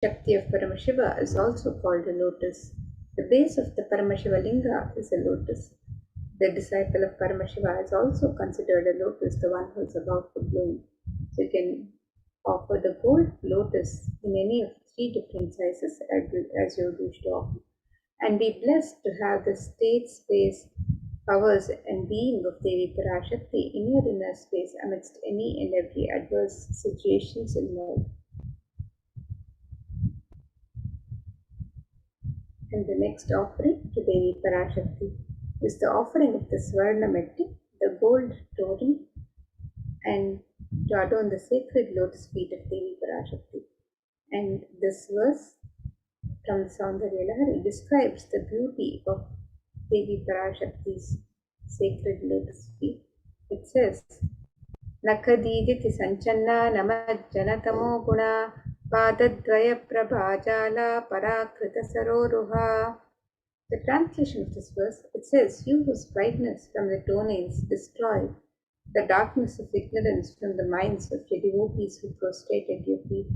Shakti of Paramashiva is also called a lotus. The base of the Paramashiva Linga is a lotus. The disciple of Paramashiva is also considered a lotus, the one who is about to bloom. So you can offer the gold lotus in any of three different sizes as you wish to offer, and be blessed to have the state, space, powers, and being of Devi Parashakti in your inner space amidst any and every adverse situations in life. And the next offering to Devi Parashakti is the offering of the Swarna Metti, the gold totem, and to adorn the sacred lotus feet of Devi Parashakti. And this verse from the Saundarya Lahari describes the beauty of Devi Parashakti's sacred lotus feet. It says, Nakadiditi Sanchanna Namajjanatamo Guna Padadvaya Prabhajala Parakrita Saroruha. The translation of this verse, it says, You whose brightness from the toenails destroy the darkness of ignorance from the minds of your devotees who prostrate at your feet,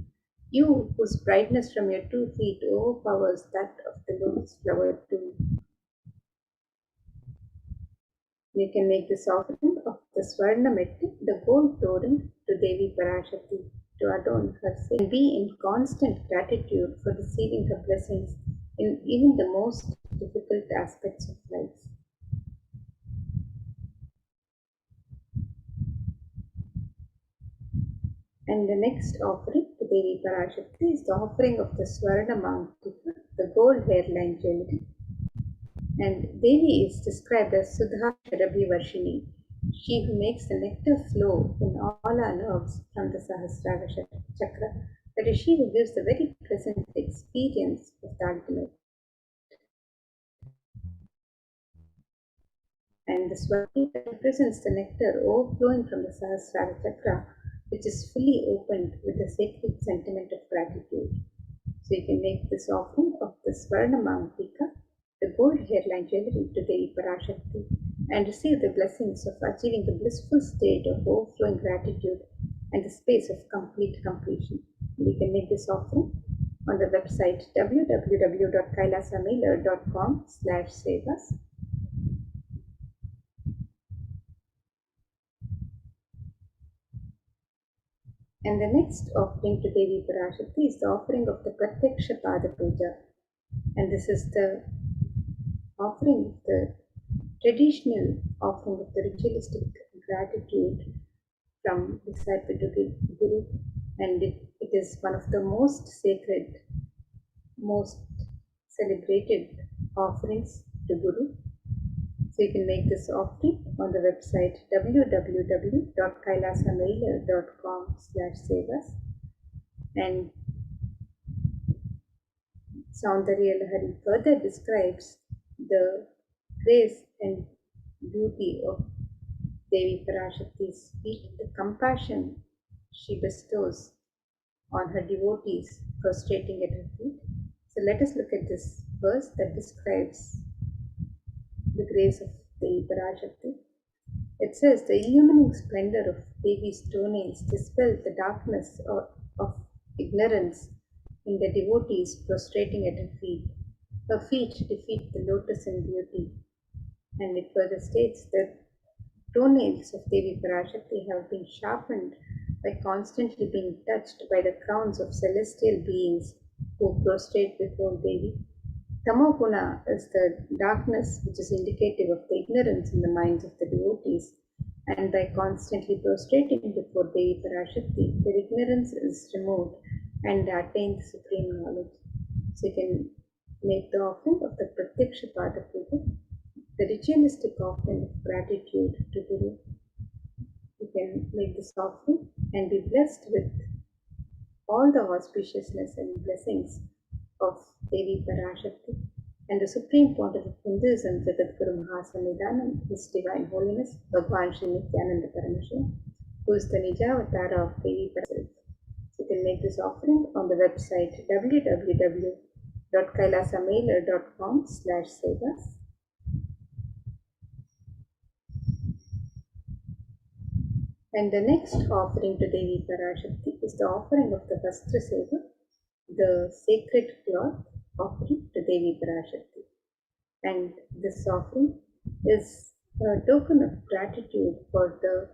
you whose brightness from your 2 feet overpowers that of the lotus flower too. You can make this offering of the Swarna Metti, the gold totem, to Devi Parashakti to adorn her sake and be in constant gratitude for receiving her blessings in even the most difficult aspects of life. And the next offering to Devi Parashakti is the offering of the Swarna Mantika, the gold hairline jewelry. And Devi is described as Sudha Sharabhi Varshini, she who makes the nectar flow in all our nerves from the Sahasrara Chakra. That is, she who gives the very present experience of the ultimate. And the Swati represents the nectar overflowing from the Sahasrara Chakra, which is fully opened with the sacred sentiment of gratitude. So you can make this offering of the Swarna Mantika, the gold hairline jewelry, to Devi Parashakti and receive the blessings of achieving the blissful state of overflowing gratitude and the space of complete completion. You can make this offering on the website www.kailasamailer.com/sevas. And the next offering to Devi Parashakti is the offering of the Pratyaksha Pada Puja. And this is the offering of the traditional offering of the ritualistic gratitude from disciple to Guru, and it is one of the most sacred, most celebrated offerings to Guru. So you can make this offering on the website www.kailasamailer.com/sevas. And Saundarya Lahari further describes the grace and beauty of Devi Parashakti's feet, the compassion she bestows on her devotees prostrating at her feet. So let us look at this verse that describes the grace of Devi Parashakti. It says, The illumining splendor of Devi's toenails dispels the darkness of ignorance in the devotees prostrating at her feet. Her feet defeat the lotus in beauty. And it further states that toenails of Devi Parashakti have been sharpened by constantly being touched by the crowns of celestial beings who prostrate before Devi. Tamoguna is the darkness which is indicative of the ignorance in the minds of the devotees, and by constantly prostrating before Devi Parashakti, their ignorance is removed and they attain the supreme knowledge. So you can make the offering of the Pratyaksha Pada Puja, the ritualistic offering of gratitude to Guru. You can make this offering and be blessed with all the auspiciousness and blessings of Devi Parashakti and the Supreme Pontiff of Hinduism, Jagadguru Mahasanidhanam, His Divine Holiness, Bhagwan Sri Nithyananda Paramashivam, who is the Nijavatara of Devi Parashakti. So you can make this offering on the website www.kailasamailer.com/sevas. And the next offering to Devi Parashakti is the offering of the Vastra Seva, the sacred cloth offering to Devi Parashakti. And this offering is a token of gratitude for the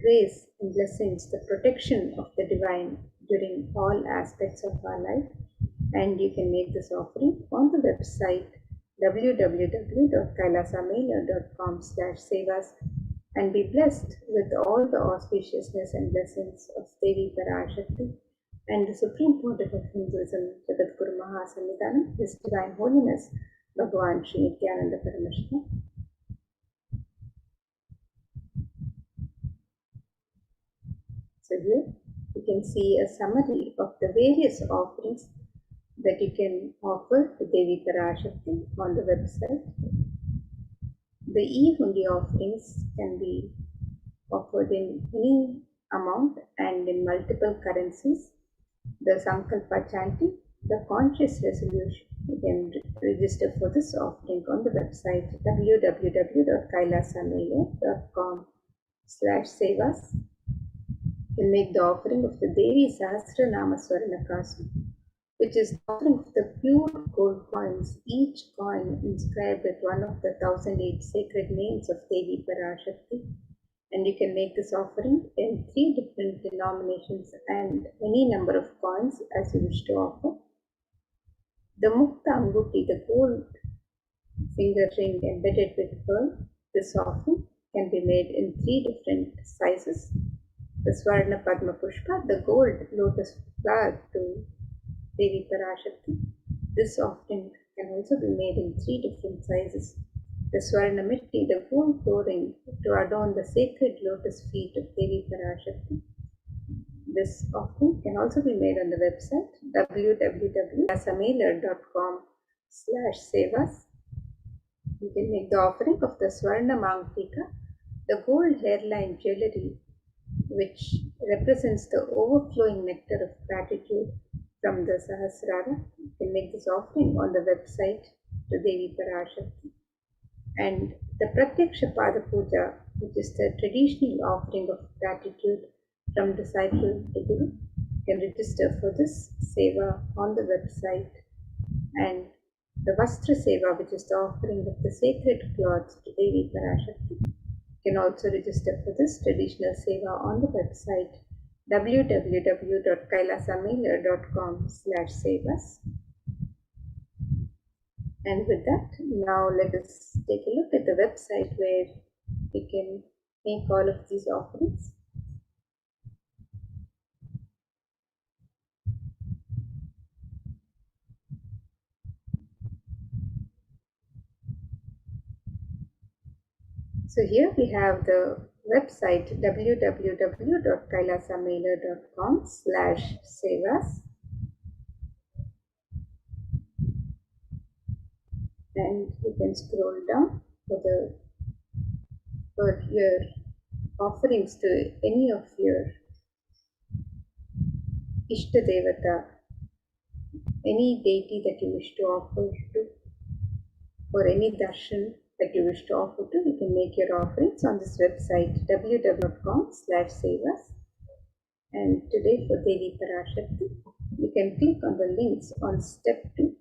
grace and blessings, the protection of the divine during all aspects of our life. And you can make this offering on the website www.kailasamela.com/sevas and be blessed with all the auspiciousness and blessings of Devi Parashakti and the Supreme Pontiff of Hinduism, Jagadguru Mahasannidhanam, His Divine Holiness, Bhagavan Sri Nithyananda Paramashivam. So here you can see a summary of the various offerings that you can offer to Devi Parashakti on the website. The e-hundi offerings can be offered in any amount and in multiple currencies. The Sankalpa chanting, the conscious resolution, you can register for this offering on the website www.kailasamela.com/sevas. You can make the offering of the Devi Sahasranama Swarnakasu, which is the offering of the pure gold coins, each coin inscribed with one of the 1008 sacred names of Devi Parashakti. And you can make this offering in 3 different denominations and any number of coins as you wish to offer. The Mukta Anguti, the gold finger ring embedded with pearl, this offering can be made in 3 different sizes. The Swarna Padma Pushpa, the gold lotus flower to Devi Parashakti. This offering can also be made in 3 different sizes. The Swarna Mitti, the gold flooring to adorn the sacred lotus feet of Devi Parashakti. This offering can also be made on the website www.kailasamela.com/sevas. You can make the offering of the Swarna Mangtika, the gold hairline jewelry which represents the overflowing nectar of gratitude from the Sahasrara. You can make this offering on the website to Devi Parashakti. And the Pratyaksha Pada Puja, which is the traditional offering of gratitude from disciple to Guru, can register for this seva on the website. And the Vastra Seva, which is the offering of the sacred cloths to Devi Parashakti, can also register for this traditional seva on the website www.kailasamela.com/sevas. And with that, now let us take a look at the website where we can make all of these offerings. So here we have the website www.kailasamela.com/sevas. And you can scroll down for your offerings to any of your Ishta Devata, any deity that you wish to offer to, or any darshan that you wish to offer to. You can make your offerings on this website www.com/sevas. And today for Devi Parashakti, you can click on the links on step 2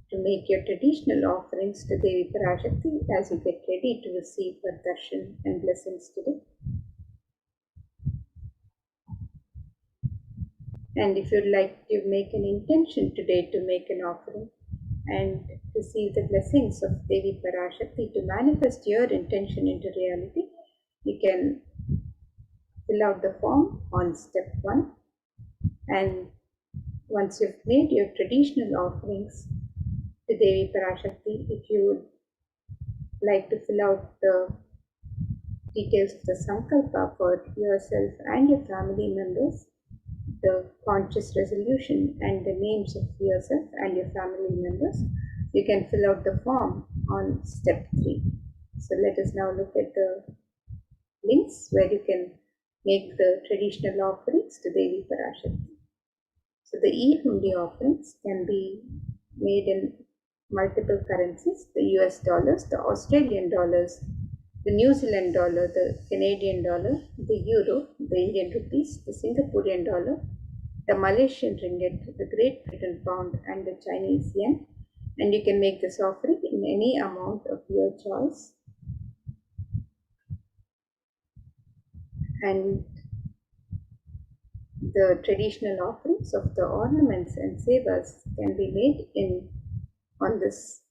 to make your traditional offerings to Devi Parashakti as you get ready to receive her darshan and blessings today. And if you'd like to make an intention today to make an offering and receive the blessings of Devi Parashakti, to manifest your intention into reality, you can fill out the form on step 1. And once you've made your traditional offerings to Devi Parashakti, if you would like to fill out the details of the Sankalpa for yourself and your family members, the conscious resolution and the names of yourself and your family members, you can fill out the form on step 3. So let us now look at the links where you can make the traditional offerings to Devi Parashakti. So the e-hundi offerings can be made in multiple currencies: the US dollars, the Australian dollars, the New Zealand dollar, the Canadian dollar, the euro, the Indian rupees, the Singaporean dollar, the Malaysian ringgit, the Great Britain pound, and the Chinese yen. And you can make this offering in any amount of your choice. And the traditional offerings of the ornaments and sabers can be made on this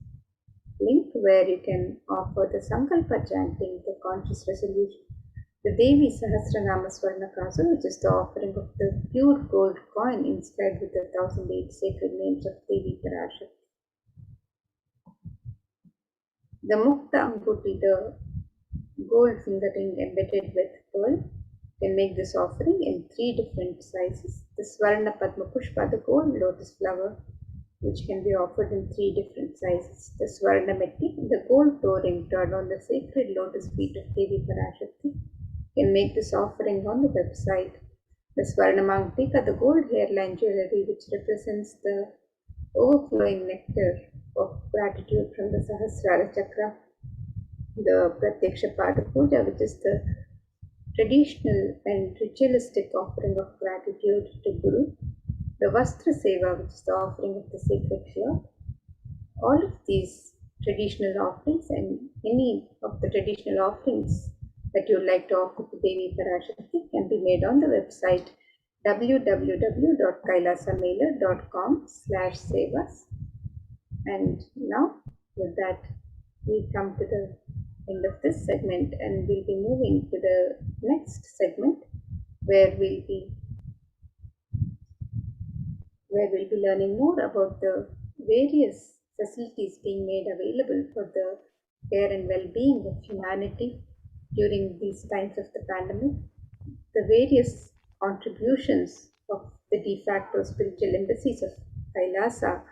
link, where you can offer the Sankalpa chanting, the conscious resolution, the Devi Sahasranama Swarnakasu, which is the offering of the pure gold coin inscribed with the 1008 sacred names of Devi Parashakti. The Mukta Anguti, the gold finger ring embedded with pearl, can make this offering in 3 different sizes. The Swarna Padma Pushpa, the gold lotus flower, which can be offered in 3 different sizes. The Swarna Metti, the gold toe ring turned on the sacred lotus feet of Devi Parashakti, can make this offering on the website. The Swarna Mangtika, the gold hairline jewelry, which represents the overflowing nectar of gratitude from the Sahasrara Chakra. The Pratyaksha Pada Puja, which is the traditional and ritualistic offering of gratitude to Guru. The Vastra Seva, which is the offering of the sacred cloth. All of these traditional offerings and any of the traditional offerings that you would like to offer to Devi Parashakti can be made on the website www.kailasamela.com/sevas. And now, with that, we come to the end of this segment, and we'll be moving to the next segment, where we'll be learning more about the various facilities being made available for the care and well-being of humanity during these times of the pandemic, the various contributions of the de facto spiritual embassies of Kailasa,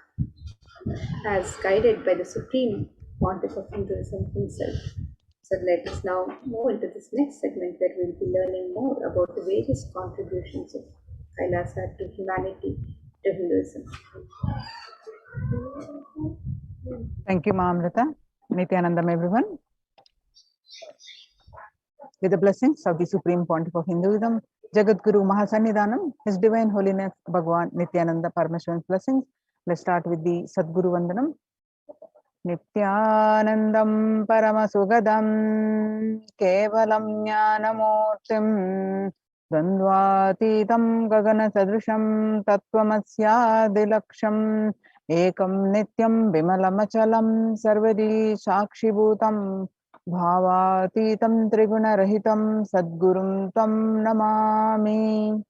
as guided by the Supreme Pontiff of Hinduism himself. So let us now move into this next segment, where we'll be learning more about the various contributions of Kailasa to humanity, to Hinduism. Thank you, Maamrita. Nithyanandam, everyone. With the blessings of the Supreme Pontiff of Hinduism, Jagat Guru Mahasannidhanam, His Divine Holiness Bhagwan Nithyananda Paramashivan's blessings. Let's start with the Sadguru Vandanam. Nithyanandam Paramasugadam Kevalam Jnanamurtim Dandvatitam Gagana Sadrisham Tattvamasya Ekam Nityam Vimalamachalam Sarvadi Shakshibhutam Bhavatitam Triguna Rahitam Sadgurum Tam Namami.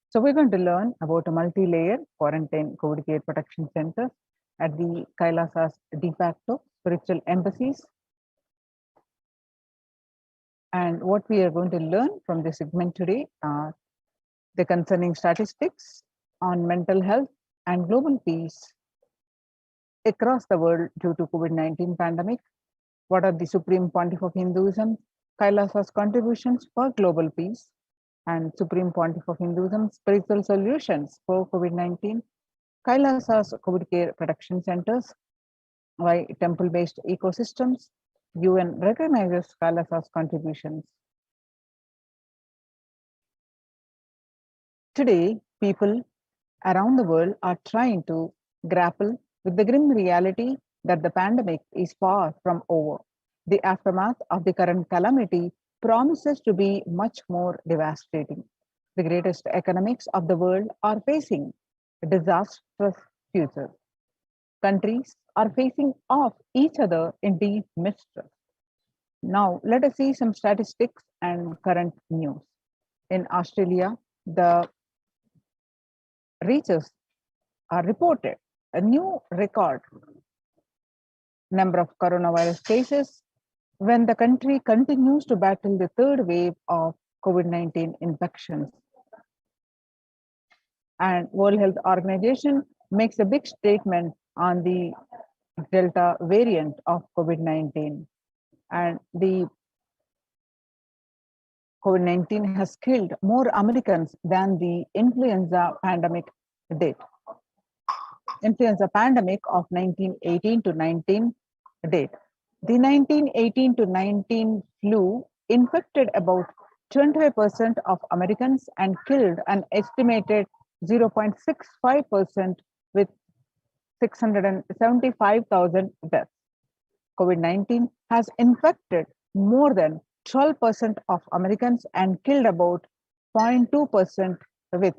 So we're going to learn about a multi-layer quarantine COVID care protection center at the Kailasa's de facto spiritual embassies. And what we are going to learn from this segment today are the concerning statistics on mental health and global peace across the world due to COVID-19 pandemic. What are the Supreme Pontiff of Hinduism, Kailasa's contributions for global peace, and Supreme Pontiff of Hinduism spiritual solutions for COVID-19, Kailasa's COVID care protection centers, why temple-based ecosystems, UN recognizes Kailasa's contributions. Today, people around the world are trying to grapple with the grim reality that the pandemic is far from over. The aftermath of the current calamity promises to be much more devastating. The greatest economics of the world are facing a disastrous future. Countries are facing off each other in deep mistrust. Now, let us see some statistics and current news. In Australia, the researchers are reported a new record number of coronavirus cases when the country continues to battle the third wave of COVID-19 infections. And World Health Organization makes a big statement on the Delta variant of COVID-19. And the COVID-19 has killed more Americans than the influenza pandemic did. Influenza pandemic of 1918 to 19 did. The 1918 to 19 flu infected about 25% of Americans and killed an estimated 0.65% with 675,000 deaths. COVID-19 has infected more than 12% of Americans and killed about 0.2% with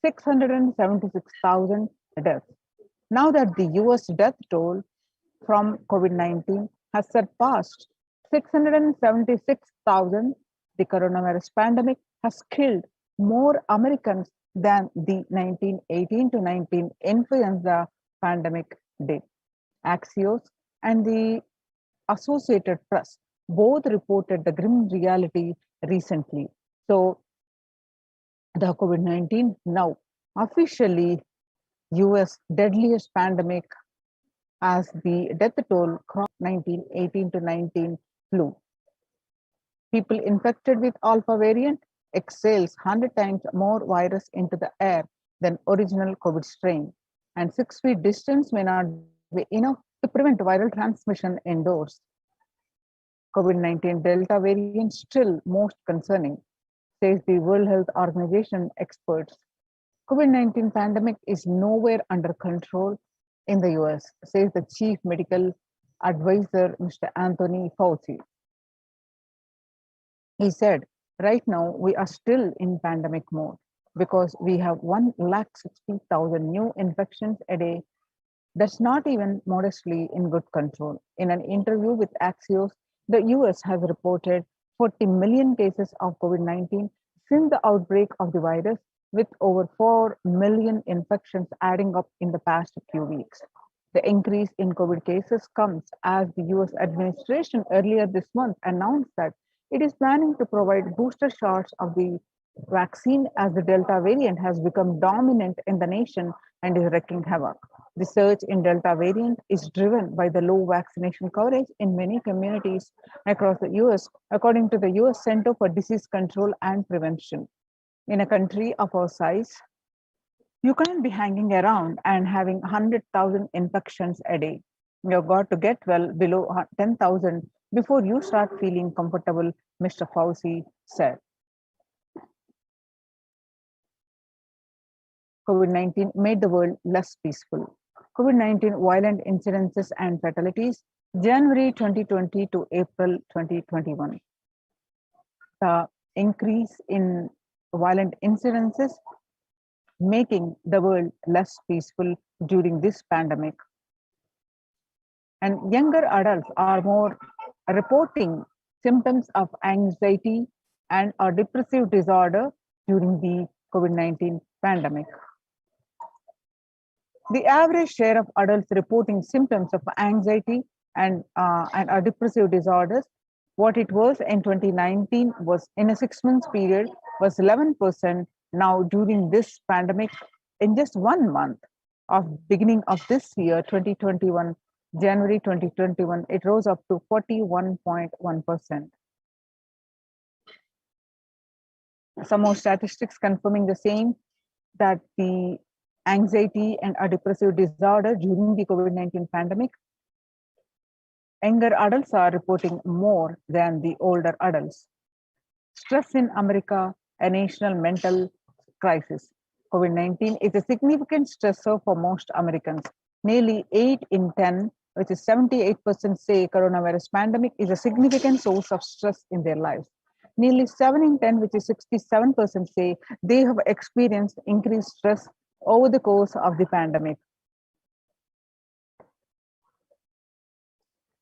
676,000 deaths. Now that the US death toll from COVID-19 has surpassed 676,000, the coronavirus pandemic has killed more Americans than the 1918 to 19 influenza pandemic did. Axios and the Associated Press both reported the grim reality recently. So the COVID-19 now officially US deadliest pandemic as the death toll crossed 1918 to 19 flu. People infected with alpha variant exhales 100 times more virus into the air than original COVID strain, and 6 feet distance may not be enough to prevent viral transmission indoors. COVID-19 Delta variant still most concerning, says the World Health Organization experts. COVID-19 pandemic is nowhere under control in the US, says the chief medical advisor, Mr. Anthony Fauci. He said, right now we are still in pandemic mode because we have 160,000 new infections a day. That's not even modestly in good control. In an interview with Axios, the US has reported 40 million cases of COVID-19 since the outbreak of the virus, with over 4 million infections adding up in the past few weeks. The increase in COVID cases comes as the US administration earlier this month announced that it is planning to provide booster shots of the vaccine as the Delta variant has become dominant in the nation and is wreaking havoc. The surge in Delta variant is driven by the low vaccination coverage in many communities across the US, according to the US Center for Disease Control and Prevention. In a country of our size, you can't be hanging around and having 100,000 infections a day. You've got to get well below 10,000 before you start feeling comfortable, Mr. Fauci said. COVID-19 made the world less peaceful. COVID-19 violent incidences and fatalities, January 2020 to April 2021. The increase in violent incidences making the world less peaceful during this pandemic. And younger adults are more reporting symptoms of anxiety and a depressive disorder during the COVID-19 pandemic. The average share of adults reporting symptoms of anxiety and depressive disorders, what it was in 2019 was in a 6 months period was 11%. Now during this pandemic, in just 1 month of beginning of this year, 2021, January 2021, it rose up to 41.1%. Some more statistics confirming the same, that the anxiety and a depressive disorder during the COVID-19 pandemic, younger adults are reporting more than the older adults. Stress in America, a national mental crisis. COVID-19 is a significant stressor for most Americans. Nearly 8 in 10, which is 78%, say coronavirus pandemic is a significant source of stress in their lives. Nearly 7 in 10, which is 67%, say they have experienced increased stress over the course of the pandemic.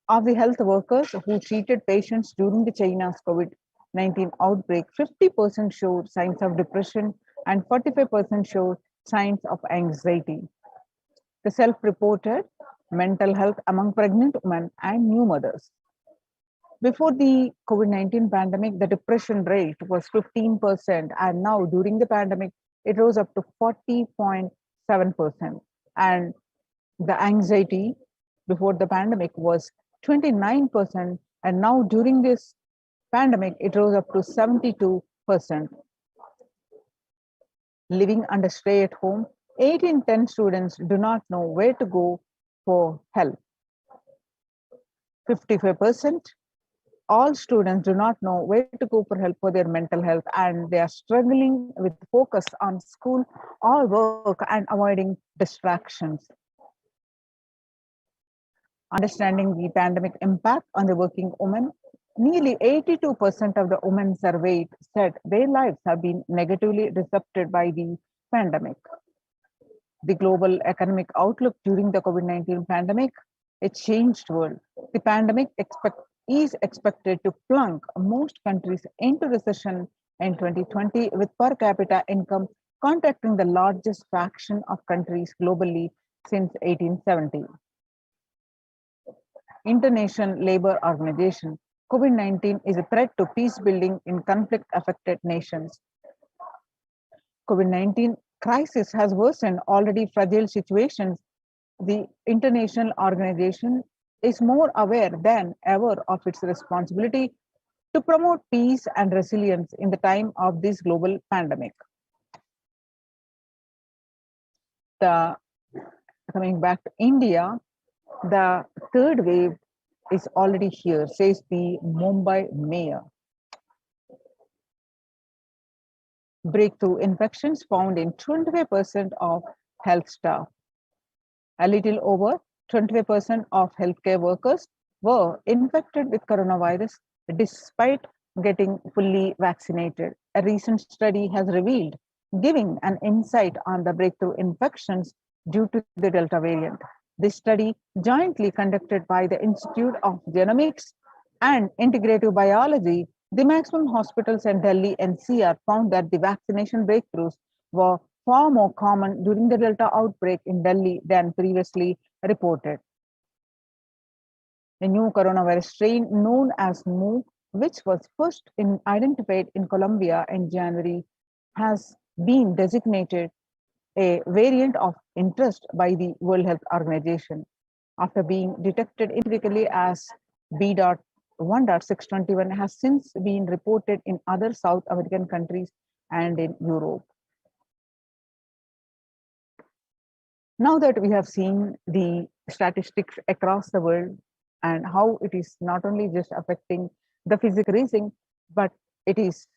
Of the health workers who treated patients during the China's COVID-19 outbreak, 50% showed signs of depression and 45% showed signs of anxiety. The self-reported mental health among pregnant women and new mothers. Before the COVID-19 pandemic, the depression rate was 15%, and now during the pandemic, it rose up to 40.7%. And the anxiety before the pandemic was 29%, and now during this pandemic, it rose up to 72%. Living under stay at home, 8 in 10 students do not know where to go for help. 55%, all students do not know where to go for help for their mental health, and they are struggling with focus on school or work and avoiding distractions. Understanding the pandemic impact on the working woman, nearly 82% of the women surveyed said their lives have been negatively disrupted by the pandemic. The global economic outlook during the COVID-19 pandemic, a changed world. The pandemic is expected to plunge most countries into recession in 2020, with per capita income contracting the largest fraction of countries globally since 1870. International Labour Organization, COVID-19 is a threat to peace building in conflict-affected nations. COVID-19 crisis has worsened already fragile situations. The international organization is more aware than ever of its responsibility to promote peace and resilience in the time of this global pandemic. Coming back to India, the third wave is already here, says the Mumbai mayor. Breakthrough infections found in 25% of health staff. A little over 25% of healthcare workers were infected with coronavirus despite getting fully vaccinated. A recent study has revealed, giving an insight on the breakthrough infections due to the Delta variant. This study, jointly conducted by the Institute of Genomics and Integrative Biology, the maximum hospitals in Delhi NCR found that the vaccination breakthroughs were far more common during the Delta outbreak in Delhi than previously reported. The new coronavirus strain known as Mu, which was first identified in Colombia in January, has been designated a variant of interest by the World Health Organization after being detected empirically as B.1.621 has since been reported in other South American countries and in Europe. Now that we have seen the statistics across the world and how it is not only just affecting the physical raising, but it is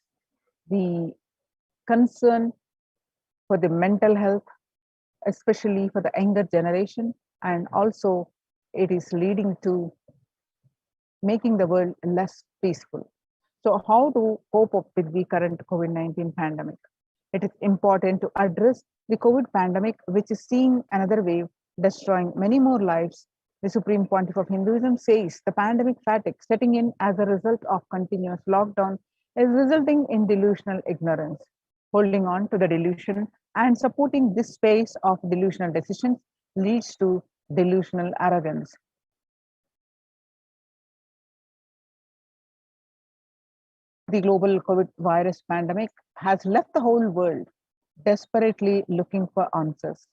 the concern for the mental health, especially for the younger generation, and also it is leading to making the world less peaceful. So how to cope up with the current COVID-19 pandemic? It is important to address the COVID pandemic, which is seeing another wave, destroying many more lives. The Supreme Pontiff of Hinduism says the pandemic fatigue setting in as a result of continuous lockdown is resulting in delusional ignorance. Holding on to the delusion and supporting this space of delusional decisions leads to delusional arrogance. The global COVID virus pandemic has left the whole world desperately looking for answers.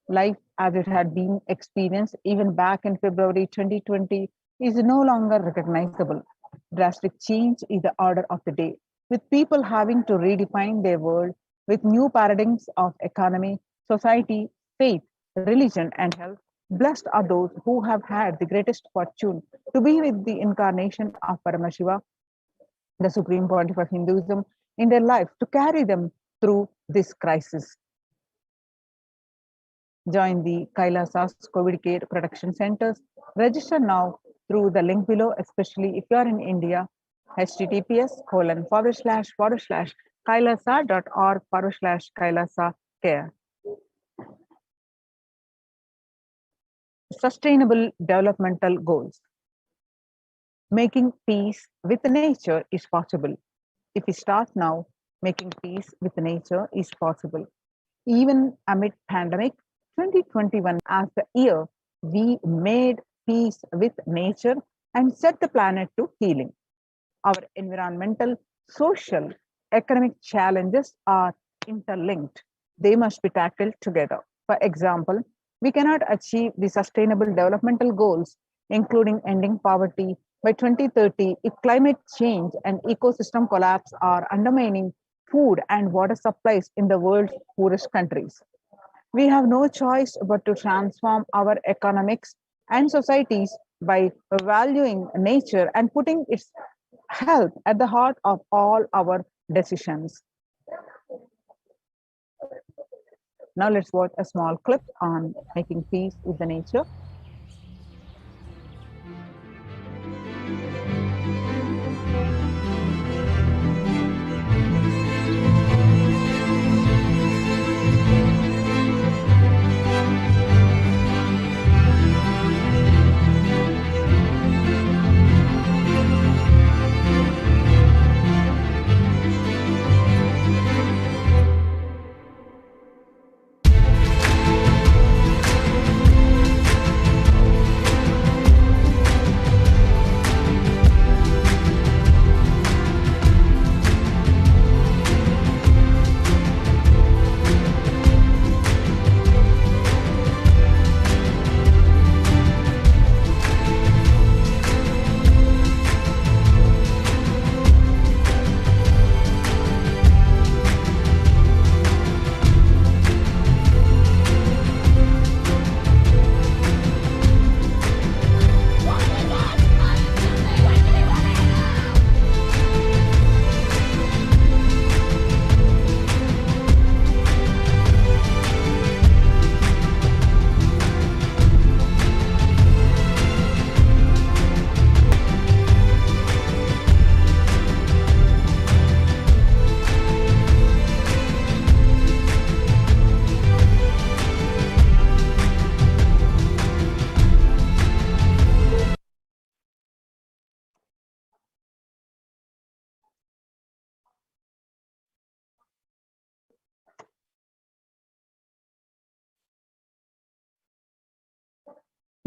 Life as it had been experienced even back in February 2020 is no longer recognizable. Drastic change is the order of the day, with people having to redefine their world with new paradigms of economy, society, faith, religion, and health. Blessed are those who have had the greatest fortune to be with the incarnation of Paramashiva, the Supreme Pontiff of Hinduism, in their life to carry them through this crisis. Join the Kailasa's COVID Care Protection Centers. Register now through the link below, especially if you are in India. https://kailasa.org/kailasa care. Sustainable developmental goals. Making peace with nature is possible. If we start now, making peace with nature is possible. Even amid pandemic, 2021 as the year we made peace with nature and set the planet to healing. Our environmental, social, economic challenges are interlinked. They must be tackled together. For example, we cannot achieve the sustainable developmental goals, including ending poverty, by 2030 if climate change and ecosystem collapse are undermining food and water supplies in the world's poorest countries. We have no choice but to transform our economics and societies by valuing nature and putting its health at the heart of all our decisions. Now let's watch a small clip on making peace with the nature.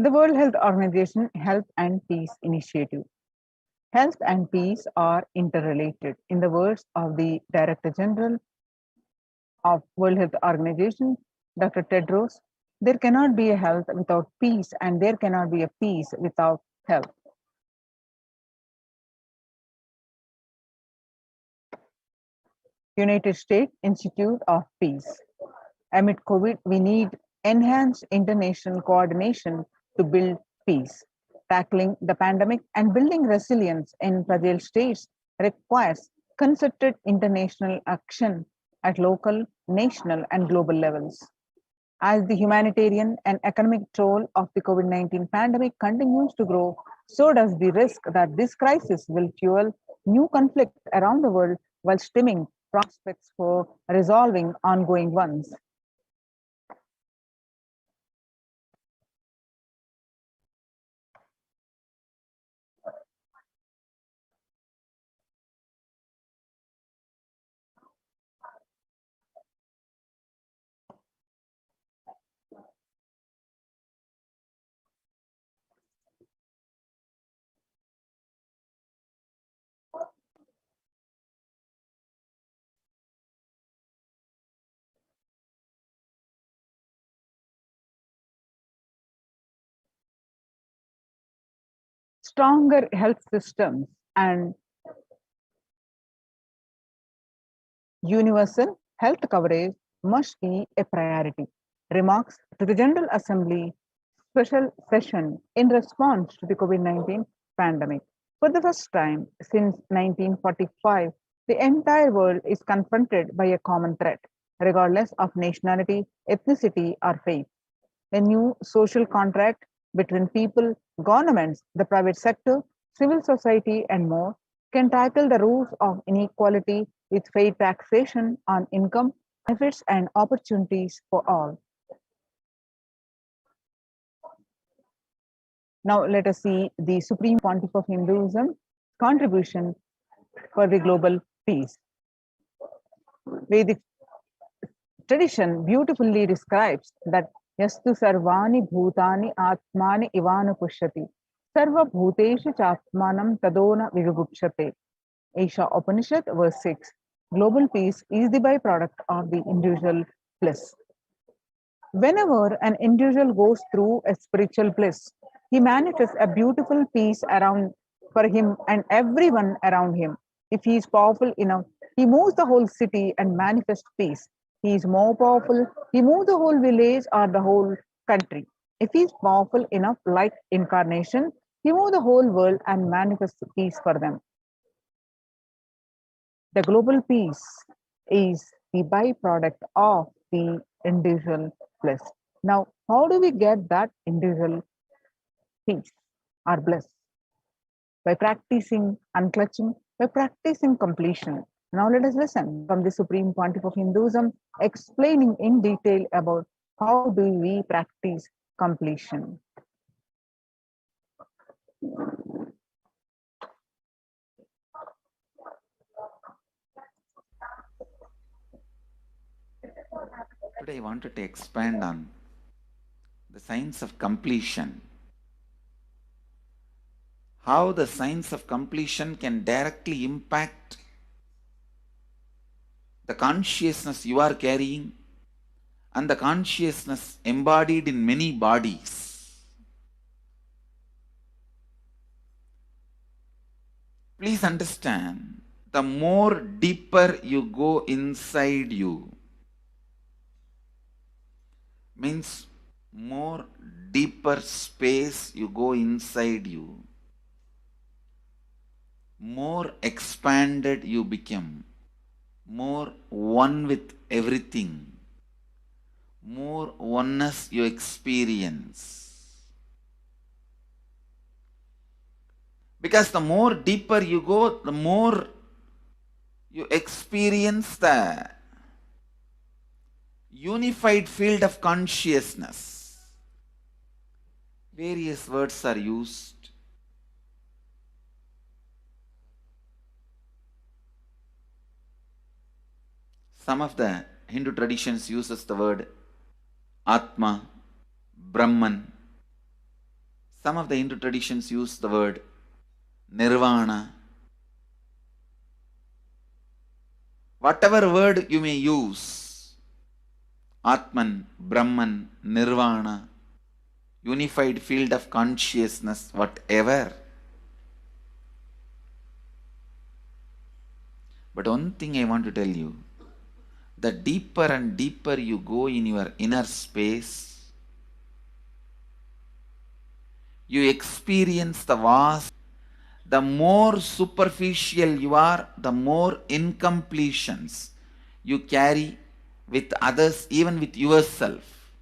The World Health Organization Health and Peace Initiative. Health and peace are interrelated. In the words of the Director General of World Health Organization, Dr. Tedros, there cannot be a health without peace, and there cannot be a peace without health. United States Institute of Peace. Amid COVID, we need enhanced international coordination to build peace. Tackling the pandemic and building resilience in fragile states requires concerted international action at local, national, and global levels. As the humanitarian and economic toll of the COVID-19 pandemic continues to grow, so does the risk that this crisis will fuel new conflicts around the world while stemming prospects for resolving ongoing ones. Stronger health systems and universal health coverage must be a priority. Remarks to the General Assembly special session in response to the COVID-19 pandemic. For the first time since 1945, the entire world is confronted by a common threat, regardless of nationality, ethnicity, or faith. A new social contract between people, governments, the private sector, civil society, and more can tackle the roots of inequality with fair taxation on income, benefits, and opportunities for all. Now, let us see the Supreme Pontiff of Hinduism contribution for the global peace. Vedic tradition beautifully describes that Yastu Sarvani Bhutani Atmani Ivana Pushyati Sarva Bhuteshu Chatmanam Tadona Vivugupshate. Isha Upanishad, verse 6. Global peace is the byproduct of the individual bliss. Whenever an individual goes through a spiritual bliss, he manifests a beautiful peace around for him and everyone around him. If he is powerful enough, He moves the whole city and manifests peace. He is more powerful. He moves the whole village or the whole country. If he is powerful enough, like incarnation, he moves the whole world and manifests peace for them. The global peace is the byproduct of the individual bliss. Now, how do we get that individual peace or bliss? By practicing unclutching, by practicing completion. Now, let us listen from the Supreme Pontiff of Hinduism explaining in detail about how do we practice completion. Today I wanted to expand on the science of completion. How the science of completion can directly impact the consciousness you are carrying and the consciousness embodied in many bodies. Please understand, the more deeper you go inside you, means more deeper space you go inside you, more expanded you become, more one with everything, more oneness you experience. Because the more deeper you go, the more you experience the unified field of consciousness. Various words are used. Some of the Hindu traditions uses the word Atma, Brahman. Some of the Hindu traditions use the word Nirvana. Whatever word you may use, Atman, Brahman, Nirvana, unified field of consciousness, whatever. But one thing I want to tell you, the deeper and deeper you go in your inner space, you experience the vast. The more superficial you are, the more incompletions you carry with others, even with yourself.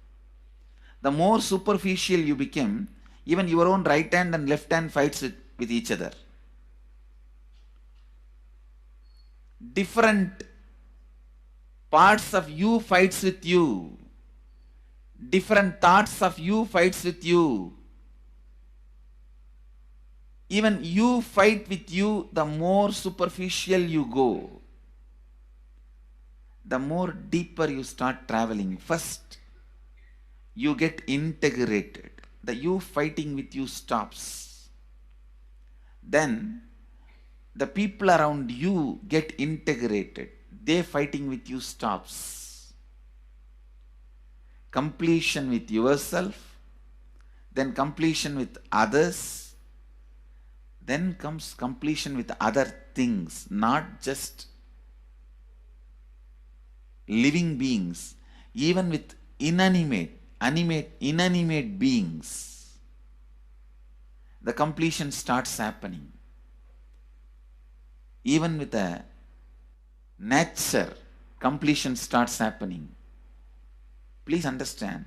The more superficial you become, even your own right hand and left hand fights with each other. Different parts of you fights with you. Different thoughts of you fights with you. Even you fight with you, the more superficial you go, the more deeper you start traveling. First, you get integrated. The you fighting with you stops. Then, the people around you get integrated. They fighting with you stops. Completion with yourself, then completion with others, then comes completion with other things, not just living beings, even with inanimate beings. The completion starts happening. Even with a nature, completion starts happening. Please understand,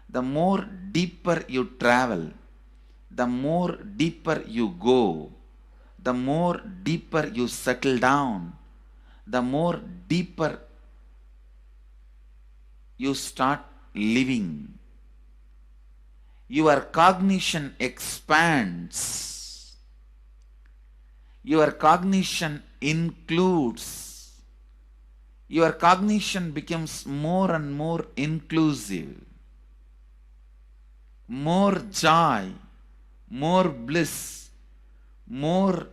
the more deeper you travel, the more deeper you go, the more deeper you settle down, the more deeper you start living. Your cognition expands. Your cognition includes. Your cognition becomes more and more inclusive. More joy, more bliss, more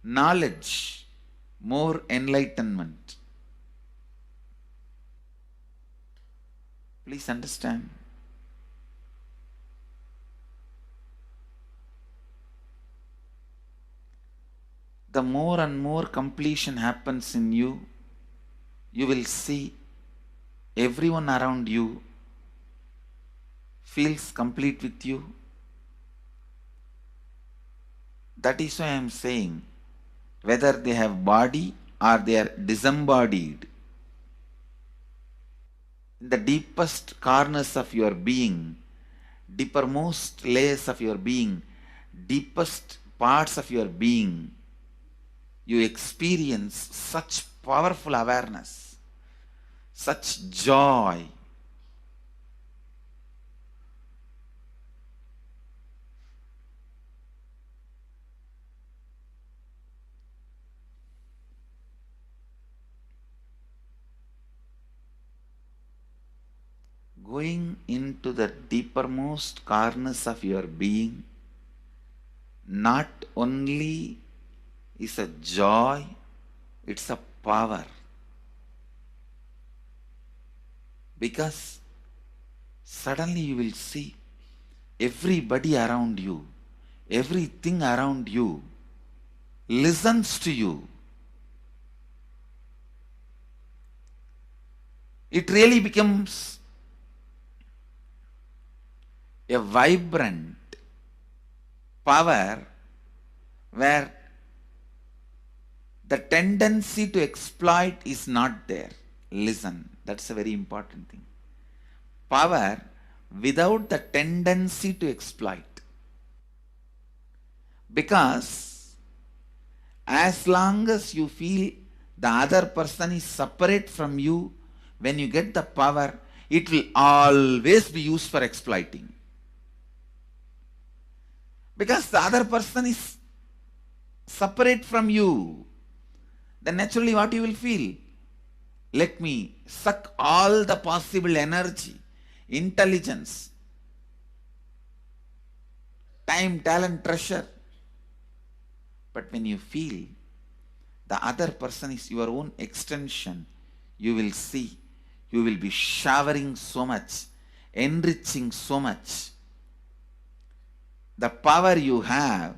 knowledge, more enlightenment. Please understand. the more and more completion happens in you, you will see everyone around you feels complete with you. That is why I am saying, whether they have body or they are disembodied, in the deepest corners of your being, deepermost layers of your being, deepest parts of your being, you experience such powerful awareness, such joy. Going into the deepermost corners of your being not only is a joy, it's a power. Because suddenly you will see everybody around you, everything around you listens to you. It really becomes a vibrant power where the tendency to exploit is not there. Listen, that's a very important thing. Power without the tendency to exploit. Because as long as you feel the other person is separate from you, when you get the power, it will always be used for exploiting. Because the other person is separate from you, then naturally what you will feel? Let me suck all the possible energy, intelligence, time, talent, treasure. But when you feel the other person is your own extension, you will see, you will be showering so much, enriching so much. The power you have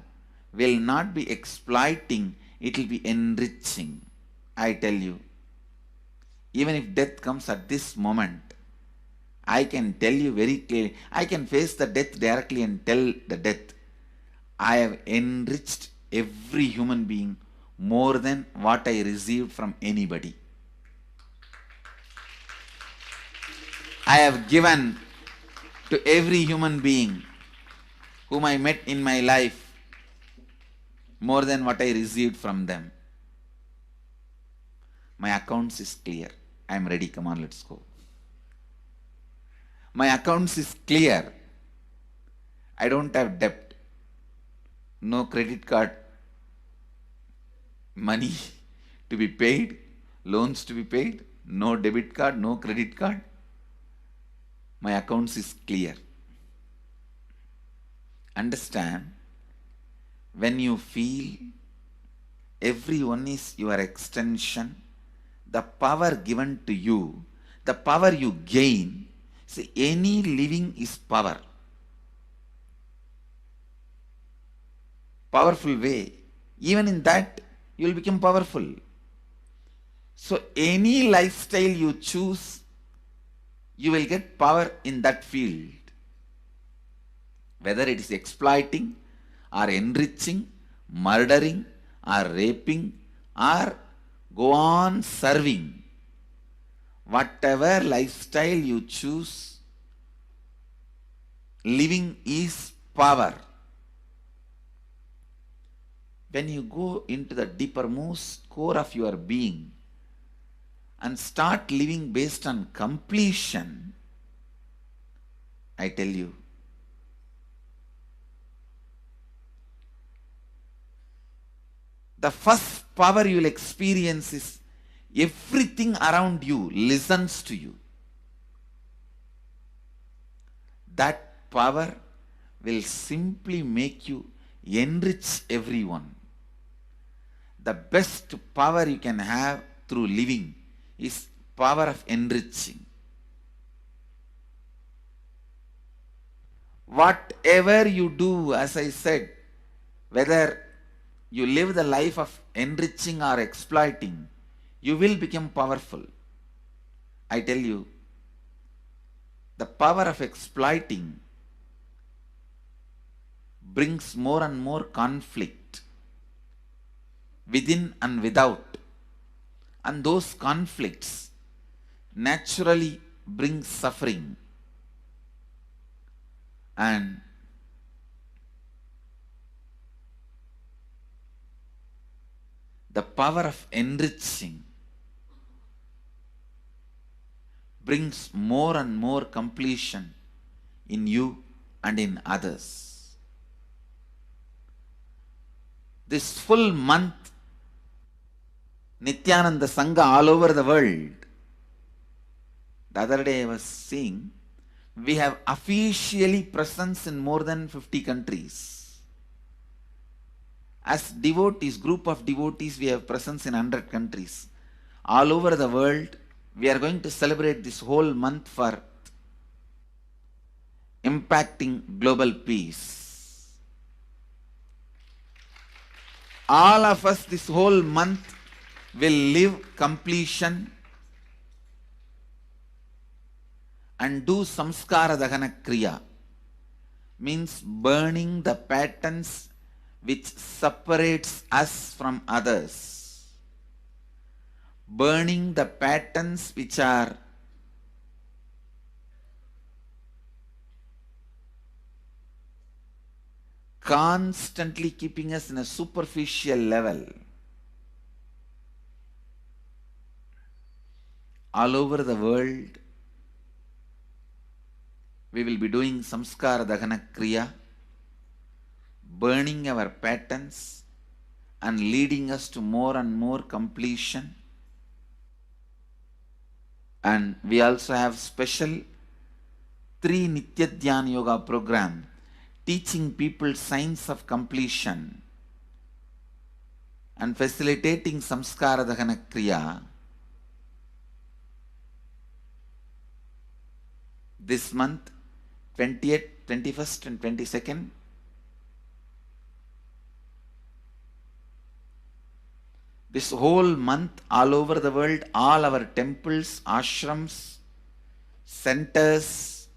will not be exploiting, it will be enriching. I tell you, even if death comes at this moment, I can tell you very clearly, I can face the death directly and tell the death, I have enriched every human being more than what I received from anybody. I have given to every human being whom I met in my life more than what I received from them. My accounts is clear. I am ready. Come on, let's go. My accounts is clear. I don't have debt. No credit card money to be paid. Loans to be paid. No debit card, no credit card. My accounts is clear. Understand, when you feel everyone is your extension, the power given to you, the power you gain, see, any living is power. Powerful way. Even in that, you will become powerful. So any lifestyle you choose, you will get power in that field. Whether it is exploiting or enriching, murdering or raping or go on serving. Whatever lifestyle you choose, living is power. When you go into the deepermost core of your being and start living based on completion, I tell you, the first power you will experience is everything around you listens to you. That power will simply make you enrich everyone. The best power you can have through living is power of enriching. Whatever you do, as I said, whether you live the life of enriching or exploiting, you will become powerful. I tell you, the power of exploiting brings more and more conflict within and without. And those conflicts naturally bring suffering. And the power of enriching brings more and more completion in you and in others. This full month, Nithyananda Sangha all over the world. The other day I was seeing, we have officially presence in more than 50 countries. As devotees, group of devotees, we have presence in 100 countries. All over the world, we are going to celebrate this whole month for impacting global peace. All of us this whole month will live completion and do samskara dahana kriya, means burning the patterns which separates us from others, burning the patterns which are constantly keeping us in a superficial level. All over the world, we will be doing samskara dahana kriya, burning our patterns and leading us to more and more completion. And we also have special 3 Nitya Dhyana Yoga program teaching people signs of completion and facilitating samskara dahana kriya. This month, 20th, 21st and 22nd, this whole month, all over the world, all our temples, ashrams, centers,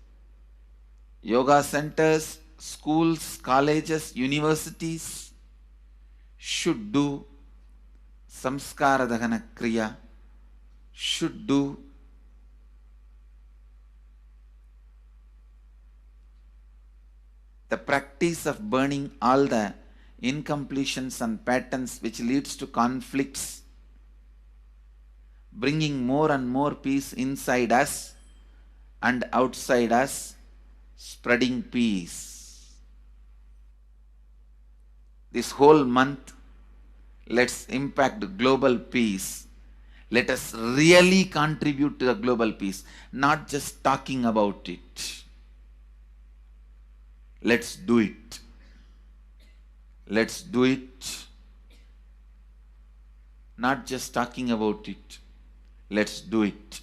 yoga centers, schools, colleges, universities should do samskara dahana kriya, should do the practice of burning all the incompletions and patterns which leads to conflicts, bringing more and more peace inside us and outside us, spreading peace. This whole month, let's impact global peace. Let us really contribute to the global peace, not just talking about it. Let's do it. Let's do it. Not just talking about it. Let's do it.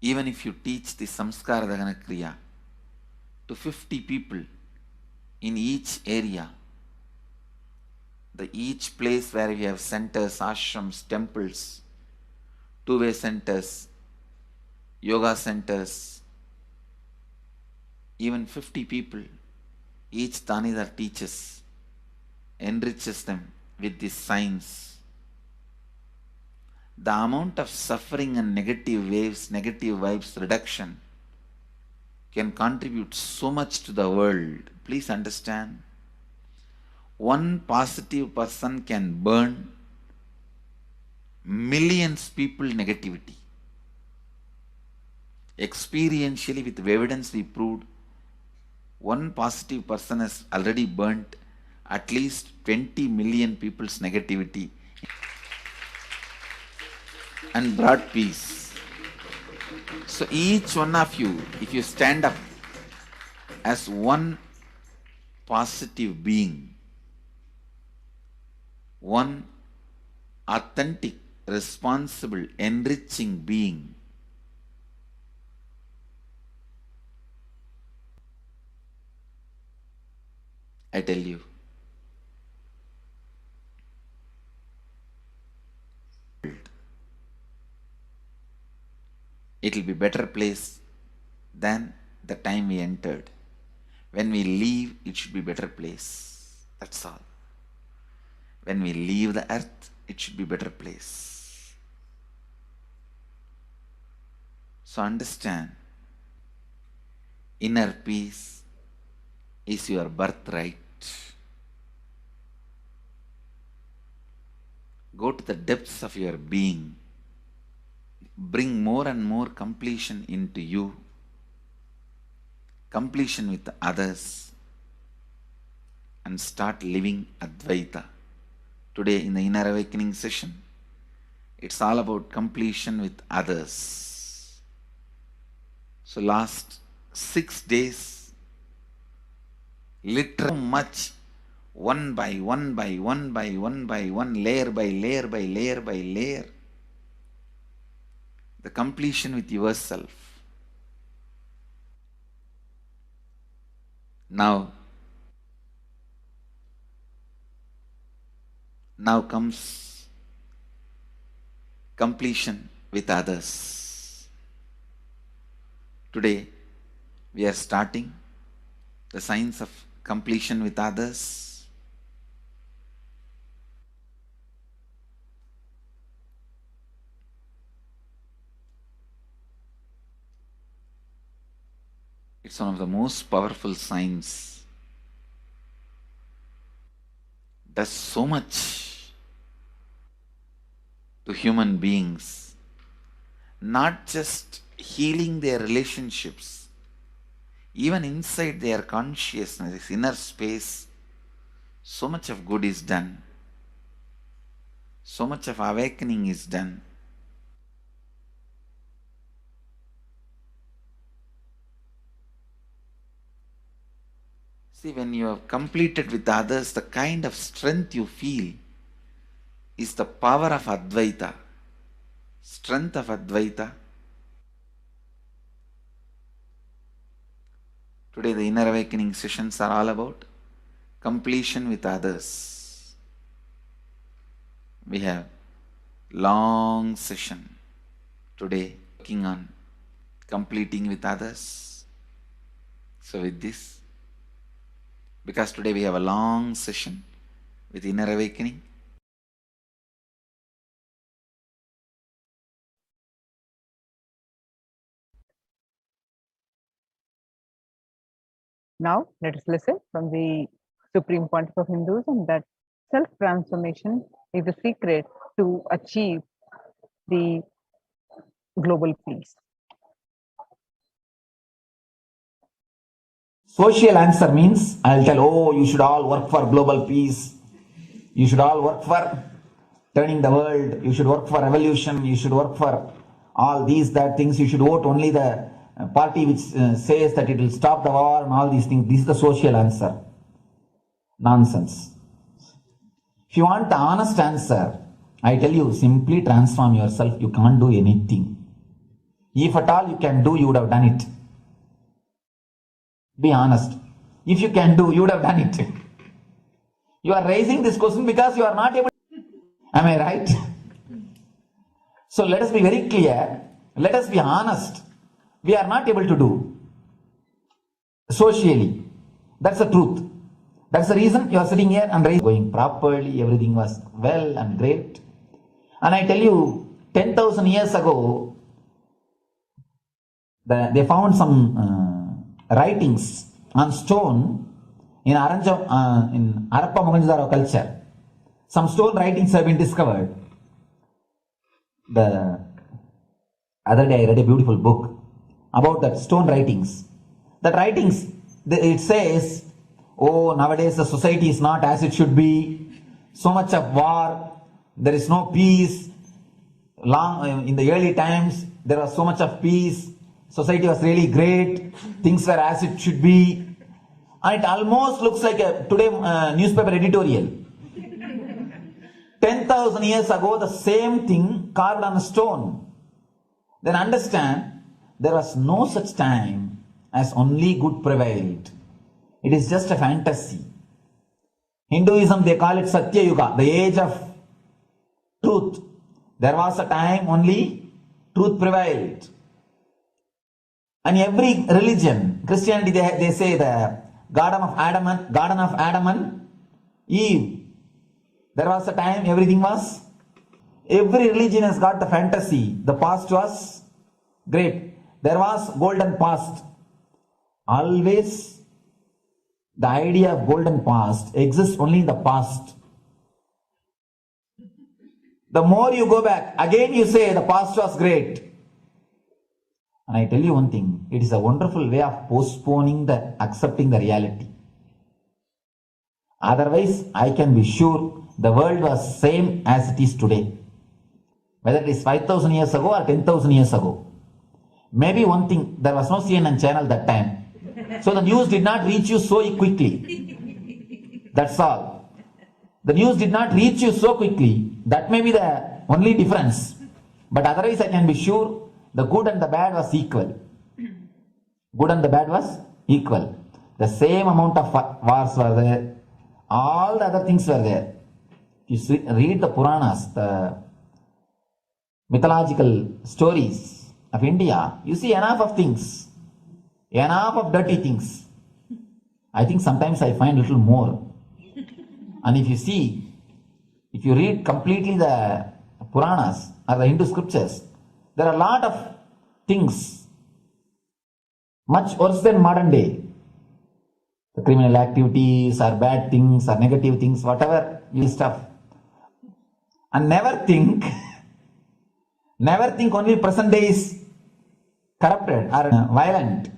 Even if you teach the samskara dahana kriya to 50 people in each area, each place where we have centers, ashrams, temples, two-way centers, yoga centers, even 50 people, each Tanidar teaches, enriches them with these signs. The amount of suffering and negative waves, negative vibes reduction can contribute so much to the world. Please understand, one positive person can burn millions people negativity. Experientially, with evidence we proved, one positive person has already burnt at least 20 million people's negativity and brought peace. So each one of you, if you stand up as one positive being, one authentic, responsible, enriching being, I tell you. It will be better place than the time we entered. When we leave, it should be better place. That's all. When we leave the earth, it should be better place. So understand, inner peace is your birthright. Go to the depths of your being. Bring more and more completion into you. Completion with others. And start living Advaita. Today in the Inner Awakening session, it's all about completion with others. So last 6 days, literally much, one by one by one by one by one, layer by layer by layer by layer, the completion with yourself. Now comes completion with others. Today we are starting the science of completion with others. It's one of the most powerful science. Does so much to human beings, not just healing their relationships, even inside their consciousness, this inner space, so much of good is done. So much of awakening is done. See, when you have completed with others, the kind of strength you feel is the power of Advaita. Strength of Advaita. Today the Inner Awakening sessions are all about completion with others. We have long session today working on completing with others. So with this, because today we have a long session with Inner Awakening, Now, let us listen from the Supreme Pontiff of Hinduism that self-transformation is the secret to achieve the global peace. Social answer means I'll tell, oh, you should all work for global peace. You should all work for turning the world. You should work for revolution. You should work for all these, that things. You should vote only the party which says that it will stop the war and all these things. This is the social answer. Nonsense. If you want the honest answer, I tell you, simply transform yourself. You can't do anything. If at all you can do, you would have done it. Be honest. If you can do, you would have done it. You are raising this question because you are not able to. Am I right? So let us be very clear. Let us be honest. We are not able to do socially. That's the truth. That's the reason you are sitting here and going properly. Everything was well and great. And I tell you, 10,000 years ago, they found some writings on stone in Harappa Mohenjo-daro culture. Some stone writings have been discovered. The other day I read a beautiful book about that stone writings. That writings, it says, oh, nowadays the society is not as it should be. So much of war, there is no peace. In the early times, there was so much of peace. Society was really great. Things were as it should be. And it almost looks like a today newspaper editorial. 10,000 years ago, the same thing carved on a stone. Then understand, there was no such time as only good prevailed. It is just a fantasy. Hinduism, they call it Satya Yuga, the age of truth. There was a time only truth prevailed. And every religion, Christianity, they say the Garden of Adam and Eve. There was a time everything was. Every religion has got the fantasy. The past was great. There was golden past. Always the idea of golden past exists only in the past. The more you go back, again you say the past was great. And I tell you one thing, it is a wonderful way of postponing the accepting the reality. Otherwise, I can be sure the world was same as it is today. Whether it is 5,000 years ago or 10,000 years ago. Maybe one thing, there was no CNN channel that time. So the news did not reach you so quickly. That's all. The news did not reach you so quickly. That may be the only difference. But otherwise I can be sure the good and the bad was equal. Good and the bad was equal. The same amount of wars were there. All the other things were there. If you read the Puranas, the mythological stories of India, you see enough of things. Enough of dirty things. I think sometimes I find a little more. And if you read completely the Puranas or the Hindu scriptures, there are a lot of things much worse than modern day. The criminal activities or bad things or negative things, whatever you stuff. And never think only present day is corrupted or violent.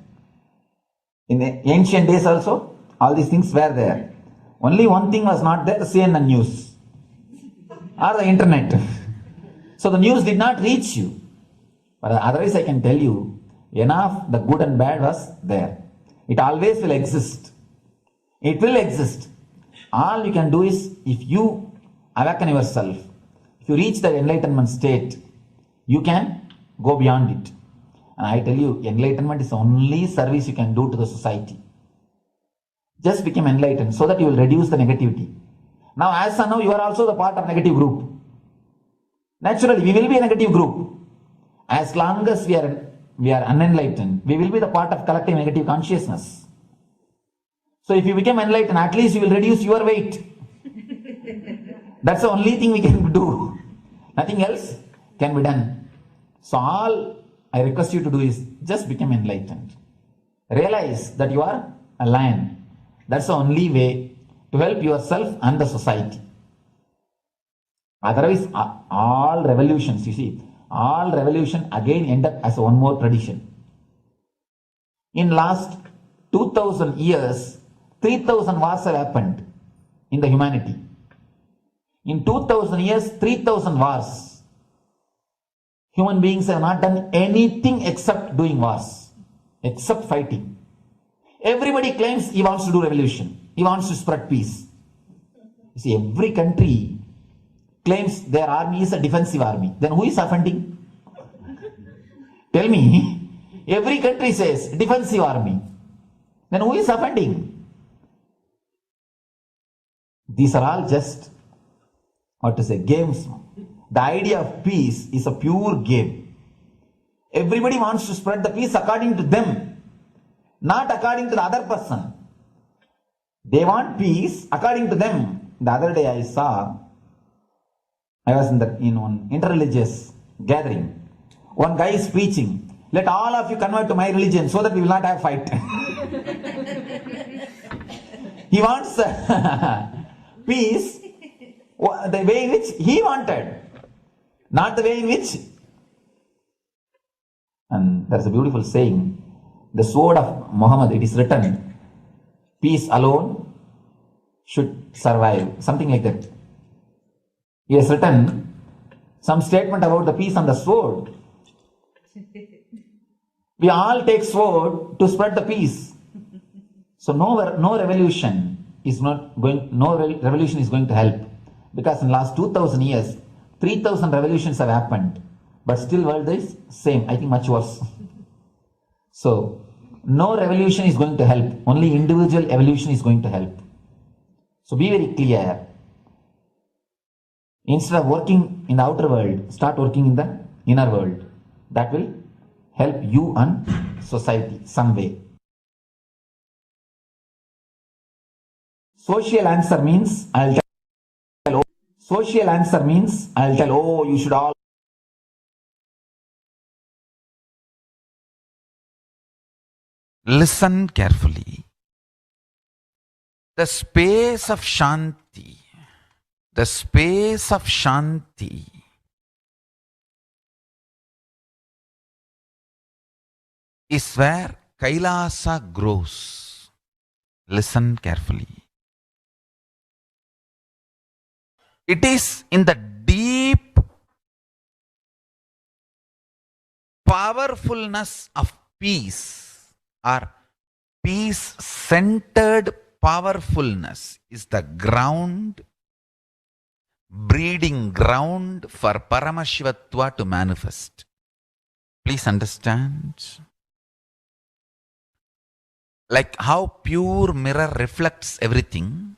In the ancient days also, all these things were there. Only one thing was not there, the CNN news or the internet. So the news did not reach you. But otherwise I can tell you, enough the good and bad was there. It always will exist. It will exist. All you can do is, if you awaken yourself, if you reach the enlightenment state, you can go beyond it. And I tell you, enlightenment is the only service you can do to the society. Just become enlightened so that you will reduce the negativity. Now, as of now, you are also the part of negative group. Naturally, we will be a negative group. As long as we are unenlightened, we will be the part of collective negative consciousness. So if you become enlightened, at least you will reduce your weight. That's the only thing we can do. Nothing else can be done. So all I request you to do is just become enlightened. Realize that you are a lion. That's the only way to help yourself and the society. Otherwise, all revolutions, you see, all revolution again end up as one more tradition. In last 2000 years, 3000 wars have happened in the humanity. In 2000 years, 3000 wars. Human beings have not done anything except doing wars, except fighting. Everybody claims he wants to do revolution. He wants to spread peace. You see, every country claims their army is a defensive army. Then who is offending? Tell me. Every country says defensive army. Then who is offending? These are all just, games. The idea of peace is a pure game. Everybody wants to spread the peace according to them, not according to the other person. They want peace according to them. The other day I was in one interreligious gathering. One guy is preaching, let all of you convert to my religion so that we will not have fight. He wants peace the way in which he wanted, not the way in which. And there's a beautiful saying, the sword of Muhammad, it is written, peace alone should survive, something like that. He has written some statement about the peace on the sword. We all take sword to spread the peace. So no revolution is going to help, because in last 2000 years 3000 revolutions have happened, but still world is same, I think much worse. So no revolution is going to help, only individual evolution is going to help. So be very clear. Instead of working in the outer world, start working in the inner world. That will help you and society some way. Social answer means I'll tell. Social answer means I'll tell. Oh, you should all. Listen carefully. The space of Shanti, the space of Shanti is where Kailasa grows. Listen carefully. It is in the deep powerfulness of peace, or peace-centered powerfulness is the ground, breeding ground for Paramashivatva to manifest. Please understand. Like how pure mirror reflects everything,